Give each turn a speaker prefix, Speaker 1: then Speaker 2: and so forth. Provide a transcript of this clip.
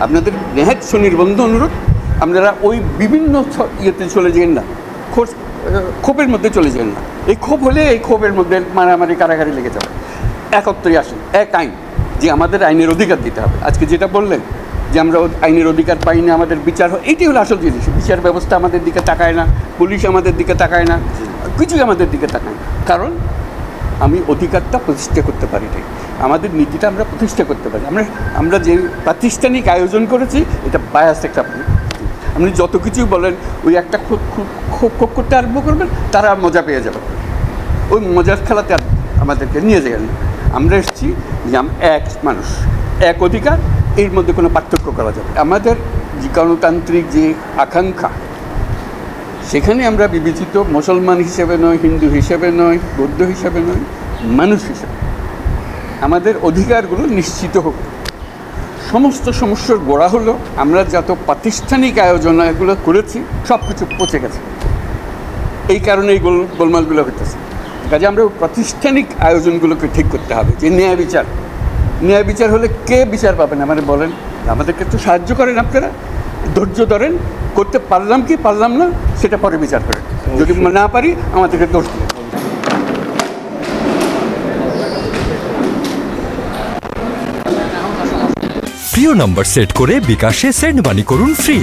Speaker 1: আপনাদের নেহাত সুনির্বন্ধ অনুরোধ, আপনারা ওই বিভিন্ন ইয়েতে চলে যান না, ক্ষোভের মধ্যে চলে যান না। এই ক্ষোভ হলে এই ক্ষোভের মধ্যে মারামারি কারাগারি লেগে যাবে। একত্রই আসেন, এক আইন, যে আমাদের আইনের অধিকার দিতে হবে। আজকে যেটা বললেন যে আমরা আইনের অধিকার পাই না, আমাদের বিচার হয়, এইটাই হলো আসল জিনিস। বিচার ব্যবস্থা আমাদের দিকে তাকায় না, পুলিশ আমাদের দিকে তাকায় না, কিছুই আমাদের দিকে তাকায় না। কারণ আমি অধিকারটা প্রতিষ্ঠা করতে পারি নাই, আমাদের নীতিটা আমরা প্রতিষ্ঠা করতে পারি। আমরা যে প্রাতিষ্ঠানিক আয়োজন করেছি এটা বায়াস একটা। আপনি যত কিছুই বলেন, ওই একটা ক্ষোভ করতে আরম্ভ করবেন, তারা মজা পেয়ে যাবে। ওই মজার খেলাতে আর আমাদেরকে নিয়ে যাবেন। আমরা এসেছি যে এক মানুষ, এক অধিকার, এর মধ্যে কোনো পার্থক্য করা যাবে। আমাদের যে গণতান্ত্রিক যে আকাঙ্ক্ষা, সেখানে আমরা বিবেচিত মুসলমান হিসেবে নয়, হিন্দু হিসেবে নয়, বৌদ্ধ হিসেবে নয়, মানুষ হিসেবে আমাদের অধিকারগুলো নিশ্চিত হোক। সমস্ত সমস্যার গোড়া হলো আমরা যত প্রাতিষ্ঠানিক আয়োজন এগুলো করেছি সব কিছু পচে গেছে, এই কারণে এই গোলমালগুলো হতেছে। কাজে আমরা প্রাতিষ্ঠানিক আয়োজনগুলোকে ঠিক করতে হবে। যে ন্যায় বিচার হলে কে বিচার পাবেন আমাদের বলেন? আমাদেরকে একটু সাহায্য করেন, আপনারা ধৈর্য ধরেন, করতে পারলাম কি পারলাম না সেটা পরে বিচার করেন। যদি না পারি আমাদেরকে দোষ দেন।
Speaker 2: প্রিয় নাম্বার সেট করে বিকাশে সেন্ড মানি করুন ফ্রি।